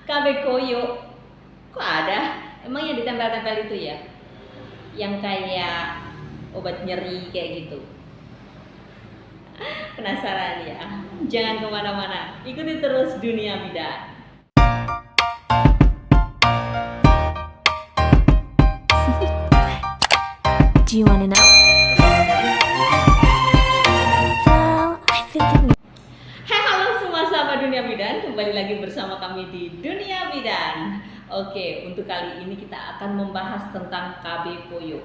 KB Koyo. Kok ada? Emang yang ditempel-tempel itu ya? Yang kayak obat nyeri kayak gitu. Penasaran ya? Jangan kemana-mana, ikuti terus Dunia Bidan. Do you wanna know? Well, I think Hai, halo semua sahabat Dunia Bidan, kembali lagi bersama kami di Dunia Bidan. Oke, untuk kali ini kita akan membahas tentang KB Koyo.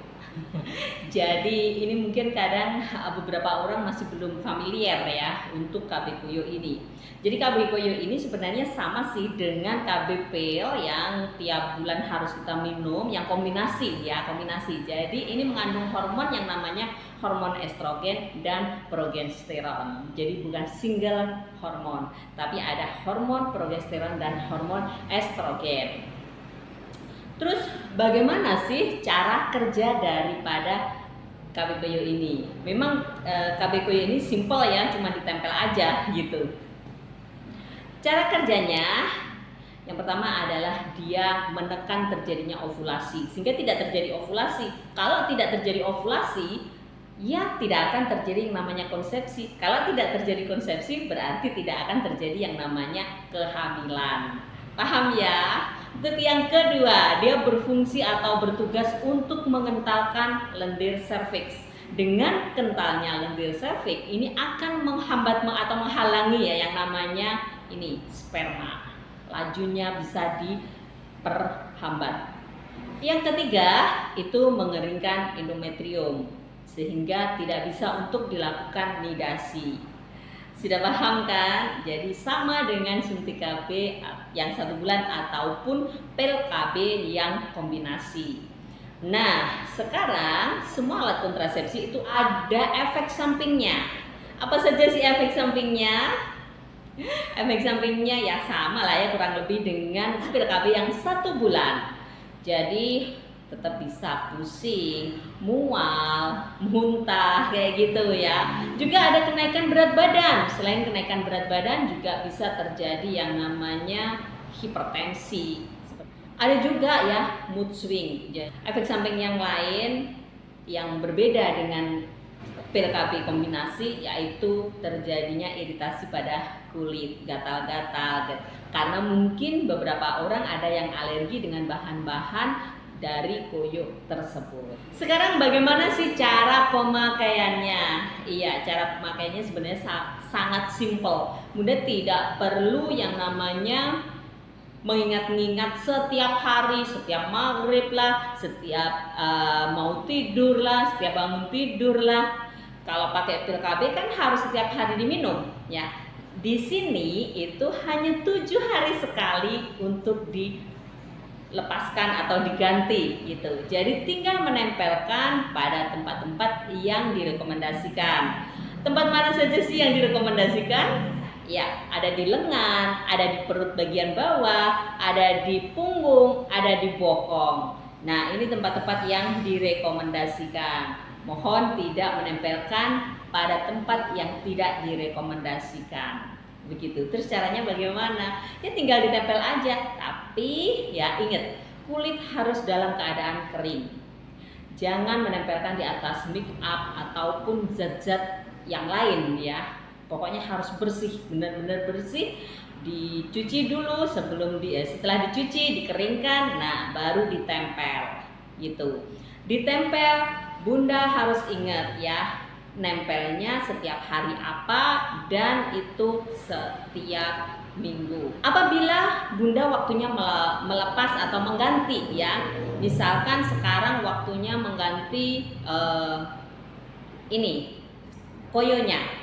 Jadi ini mungkin kadang beberapa orang masih belum familiar ya untuk KB Koyo ini. Jadi KB Koyo ini sebenarnya sama sih dengan KB pil yang tiap bulan harus kita minum, yang kombinasi ya, kombinasi. Jadi ini mengandung hormon yang namanya hormon estrogen dan progesteron. Jadi bukan single hormon, tapi ada hormon progesteron dan hormon estrogen. Terus bagaimana sih cara kerja daripada KB Koyo ini? Memang KB Koyo ini simple ya, cuma ditempel aja gitu. Cara kerjanya yang pertama adalah dia menekan terjadinya ovulasi sehingga tidak terjadi ovulasi. Kalau tidak terjadi ovulasi, ya tidak akan terjadi yang namanya konsepsi. Kalau tidak terjadi konsepsi, berarti tidak akan terjadi yang namanya kehamilan. Paham ya? Untuk yang kedua, dia berfungsi atau bertugas untuk mengentalkan lendir serviks. Dengan kentalnya lendir serviks, ini akan menghambat atau menghalangi ya yang namanya ini sperma. Lajunya bisa diperhambat. Yang ketiga, itu mengeringkan endometrium sehingga tidak bisa untuk dilakukan nidasi. Sudah paham kan? Jadi sama dengan suntik KB yang 1 bulan ataupun pil KB yang kombinasi. Nah, sekarang semua alat kontrasepsi itu ada efek sampingnya. Apa saja sih efek sampingnya? Efek sampingnya ya sama lah ya kurang lebih dengan pil KB yang 1 bulan. Jadi tetap bisa pusing, mual, muntah kayak gitu ya. Juga ada kenaikan berat badan. Selain kenaikan berat badan juga bisa terjadi yang namanya hipertensi. Ada juga ya mood swing. Efek samping yang lain yang berbeda dengan pil KB kombinasi yaitu terjadinya iritasi pada kulit, gatal-gatal. Karena mungkin beberapa orang ada yang alergi dengan bahan-bahan dari koyo tersebut. Sekarang bagaimana sih cara pemakaiannya? Iya, cara pemakaiannya sebenarnya sangat simpel. Mudah, tidak perlu yang namanya mengingat-ingat setiap hari, setiap maghrib lah, setiap mau tidur lah, setiap bangun tidur lah. Kalau pakai pil KB kan harus setiap hari diminum ya. Di sini itu hanya 7 hari sekali untuk dilepaskan atau diganti gitu. Jadi tinggal menempelkan pada tempat-tempat yang direkomendasikan. Tempat mana saja sih yang direkomendasikan? Ya, ada di lengan, ada di perut bagian bawah, ada di punggung, ada di bokong. Nah, ini tempat-tempat yang direkomendasikan. Mohon tidak menempelkan pada tempat yang tidak direkomendasikan. Begitu. Terus caranya bagaimana? Ya tinggal ditempel aja. Tapi ya ingat, kulit harus dalam keadaan kering. Jangan menempelkan di atas make up ataupun zat-zat yang lain ya. Pokoknya harus bersih, benar-benar bersih. Dicuci dulu setelah dicuci, dikeringkan, nah baru ditempel gitu. Ditempel, Bunda harus ingat ya, nempelnya setiap hari apa dan itu setiap minggu. Apabila Bunda waktunya melepas atau mengganti ya, misalkan sekarang waktunya mengganti ini koyonya.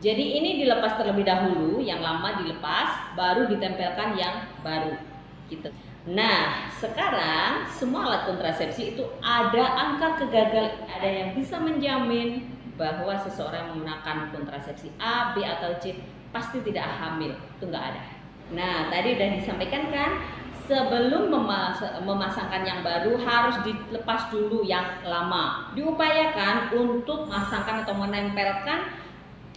Jadi ini dilepas terlebih dahulu, yang lama dilepas, baru ditempelkan yang baru gitu. Nah, sekarang semua alat kontrasepsi itu ada angka kegagalan, ada yang bisa menjamin bahwa seseorang menggunakan kontrasepsi A, B atau C pasti tidak hamil. Itu enggak ada. Nah, tadi udah disampaikan kan, sebelum memasangkan yang baru harus dilepas dulu yang lama. Diupayakan untuk memasangkan atau menempelkan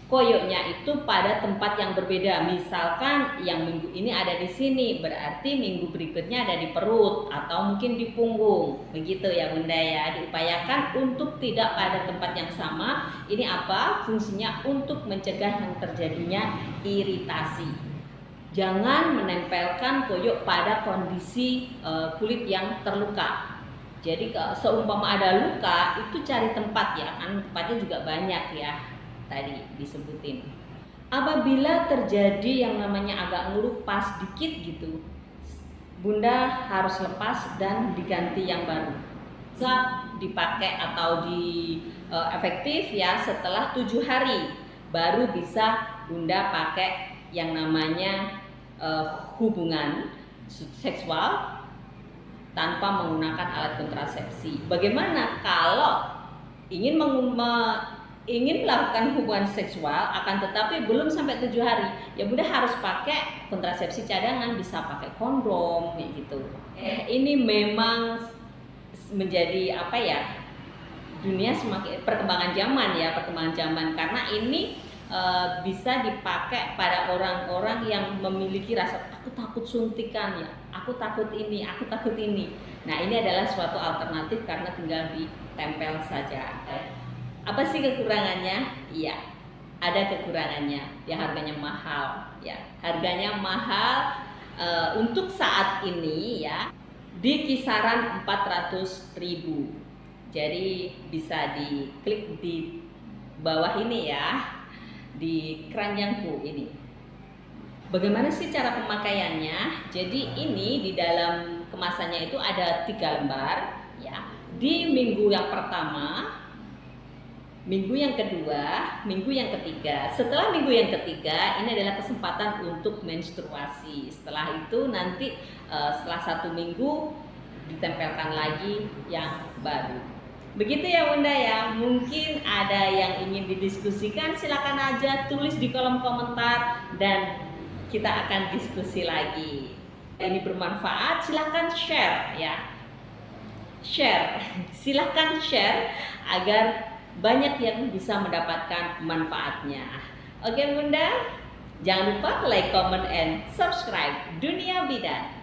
koyoknya itu pada tempat yang berbeda. Misalkan yang minggu ini ada di sini, berarti minggu berikutnya ada di perut atau mungkin di punggung. Begitu ya Bunda ya. Diupayakan untuk tidak pada tempat yang sama. Ini apa? Fungsinya untuk mencegah yang terjadinya iritasi. Jangan menempelkan koyok pada kondisi kulit yang terluka. Jadi seumpama ada luka itu cari tempat ya, kan tempatnya juga banyak ya. Tadi disebutin. Apabila terjadi yang namanya agak ngelupas dikit gitu, Bunda harus lepas dan diganti yang baru. Bisa dipakai atau efektif ya setelah 7 hari baru bisa Bunda pakai yang namanya hubungan seksual tanpa menggunakan alat kontrasepsi. Bagaimana kalau ingin melakukan hubungan seksual akan tetapi belum sampai 7 hari, ya Bunda harus pakai kontrasepsi cadangan, bisa pakai kondom kayak gitu. Ini memang menjadi apa ya, dunia semakin perkembangan zaman karena ini bisa dipakai pada orang-orang yang memiliki rasa aku takut suntikan ya, aku takut ini. Nah, ini adalah suatu alternatif karena tinggal ditempel saja. Apa sih kekurangannya? Iya, ada kekurangannya. Ya harganya mahal. Ya, harganya mahal untuk saat ini ya di kisaran 400.000. Jadi bisa diklik di bawah ini ya, di keranjangku ini. Bagaimana sih cara pemakaiannya? Jadi ini di dalam kemasannya itu ada 3 lembar ya. Di minggu yang pertama, minggu yang kedua, minggu yang ketiga. Setelah minggu yang ketiga, ini adalah kesempatan untuk menstruasi. Setelah itu nanti setelah 1 minggu ditempelkan lagi yang baru. Begitu ya Bunda ya. Mungkin ada yang ingin didiskusikan, silakan aja tulis di kolom komentar dan kita akan diskusi lagi. Ini bermanfaat, silakan share ya. Silakan share agar banyak yang bisa mendapatkan manfaatnya. Oke Bunda, jangan lupa like, comment, and subscribe Dunia Bidan.